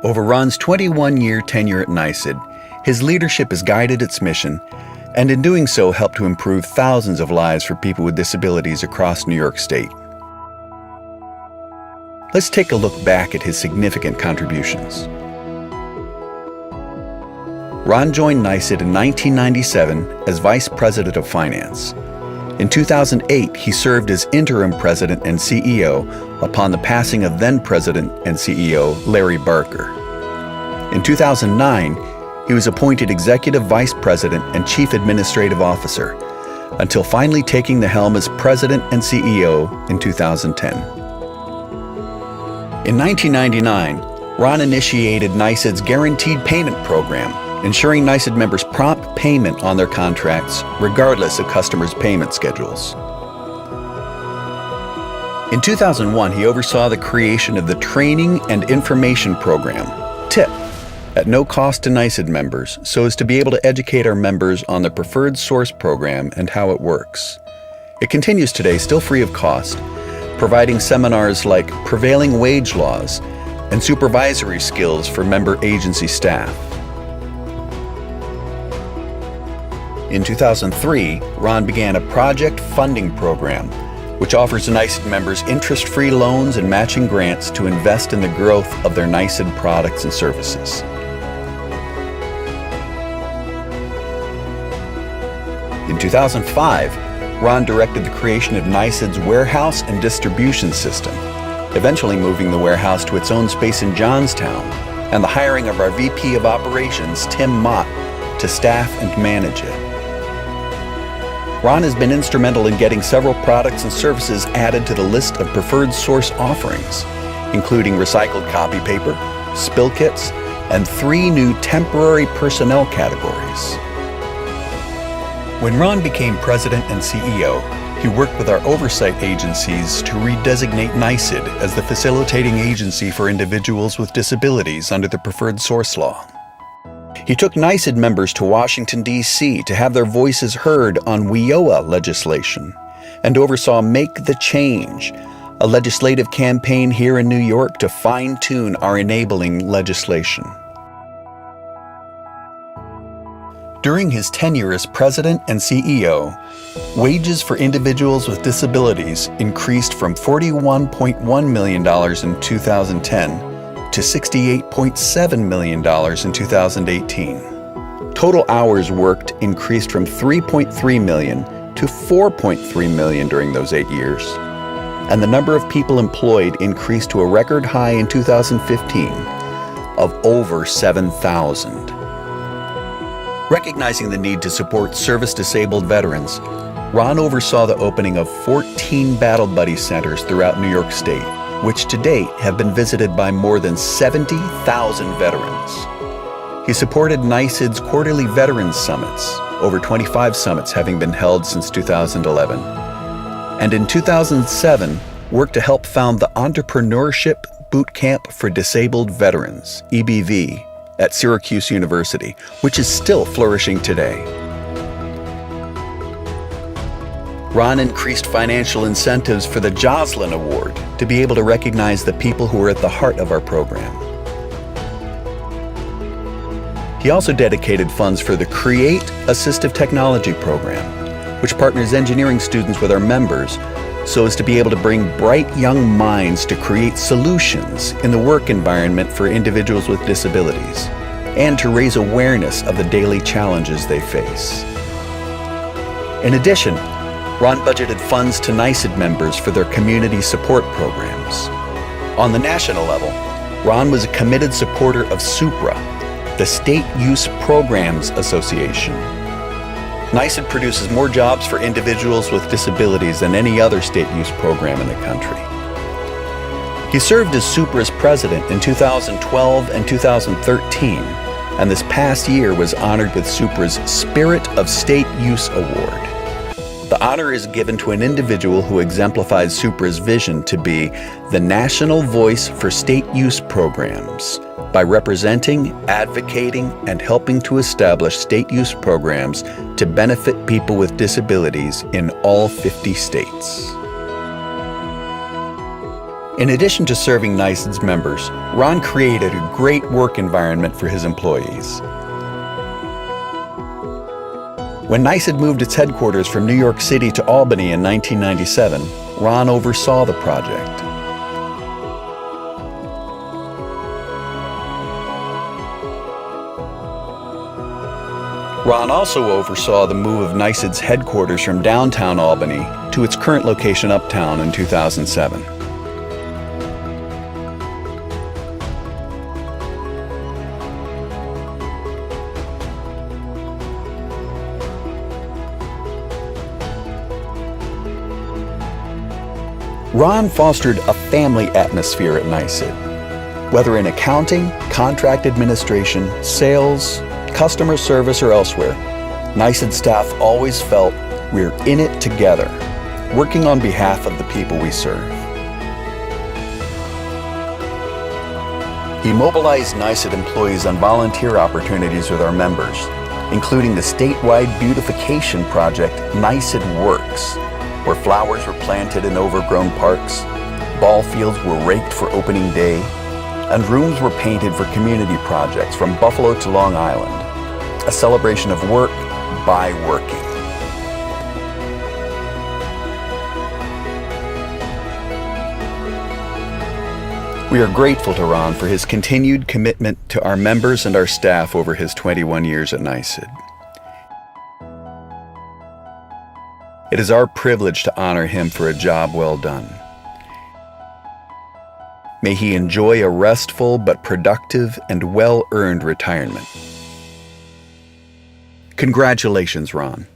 Over Ron's 21-year tenure at NYSID, his leadership has guided its mission, and in doing so helped to improve thousands of lives for people with disabilities across New York State. Let's take a look back at his significant contributions. Ron joined NYSID in 1997 as Vice President of Finance. In 2008, he served as interim president and CEO upon the passing of then-president and CEO Larry Barker. In 2009, he was appointed executive vice president and chief administrative officer, until finally taking the helm as president and CEO in 2010. In 1999, Ron initiated NYSID's Guaranteed Payment Program, ensuring NYSID members prompt payment on their contracts regardless of customers' payment schedules. In 2001, he oversaw the creation of the Training and Information Program, TIP, at no cost to NYSID members, so as to be able to educate our members on the Preferred Source Program and how it works. It continues today, still free of cost, providing seminars like prevailing wage laws and supervisory skills for member agency staff. In 2003, Ron began a project funding program, which offers NYSID members interest-free loans and matching grants to invest in the growth of their NYSID products and services. In 2005, Ron directed the creation of NYSID's warehouse and distribution system, eventually moving the warehouse to its own space in Johnstown, and the hiring of our VP of Operations, Tim Mott, to staff and manage it. Ron has been instrumental in getting several products and services added to the list of preferred source offerings, including recycled copy paper, spill kits, and 3 new temporary personnel categories. When Ron became president and CEO, he worked with our oversight agencies to redesignate NYSID as the facilitating agency for individuals with disabilities under the Preferred Source Law. He took NYSID members to Washington, D.C. to have their voices heard on WIOA legislation, and oversaw Make the Change, a legislative campaign here in New York to fine-tune our enabling legislation. During his tenure as president and CEO, wages for individuals with disabilities increased from $41.1 million in 2010 to $68.7 million in 2018. Total hours worked increased from 3.3 million to 4.3 million during those 8 years. And the number of people employed increased to a record high in 2015 of over 7,000. Recognizing the need to support service-disabled veterans, Ron oversaw the opening of 14 Battle Buddy centers throughout New York State, which to date have been visited by more than 70,000 veterans. He supported NYSID's quarterly Veterans Summits, over 25 summits having been held since 2011. And in 2007, worked to help found the Entrepreneurship Boot Camp for Disabled Veterans, EBV, at Syracuse University, which is still flourishing today. Ron increased financial incentives for the Joslin Award to be able to recognize the people who are at the heart of our program. He also dedicated funds for the Create Assistive Technology program, which partners engineering students with our members so as to be able to bring bright young minds to create solutions in the work environment for individuals with disabilities, and to raise awareness of the daily challenges they face. In addition, Ron budgeted funds to NYSID members for their community support programs. On the national level, Ron was a committed supporter of SUPRA, the State Use Programs Association. NYSID produces more jobs for individuals with disabilities than any other state use program in the country. He served as SUPRA's president in 2012 and 2013, and this past year was honored with SUPRA's Spirit of State Use Award. The honor is given to an individual who exemplifies SUPRA's vision to be the national voice for state use programs by representing, advocating, and helping to establish state use programs to benefit people with disabilities in all 50 states. In addition to serving NYSID's members, Ron created a great work environment for his employees. When NYSID moved its headquarters from New York City to Albany in 1997, Ron oversaw the project. Ron also oversaw the move of NYSID's headquarters from downtown Albany to its current location uptown in 2007. Ron fostered a family atmosphere at NYSID. Whether in accounting, contract administration, sales, customer service, or elsewhere, NYSID staff always felt we're in it together, working on behalf of the people we serve. He mobilized NYSID employees on volunteer opportunities with our members, including the statewide beautification project NYSID Works, where flowers were planted in overgrown parks, ball fields were raked for opening day, and rooms were painted for community projects from Buffalo to Long Island, a celebration of work by working. We are grateful to Ron for his continued commitment to our members and our staff over his 21 years at NYSID. It is our privilege to honor him for a job well done. May he enjoy a restful but productive and well-earned retirement. Congratulations, Ron.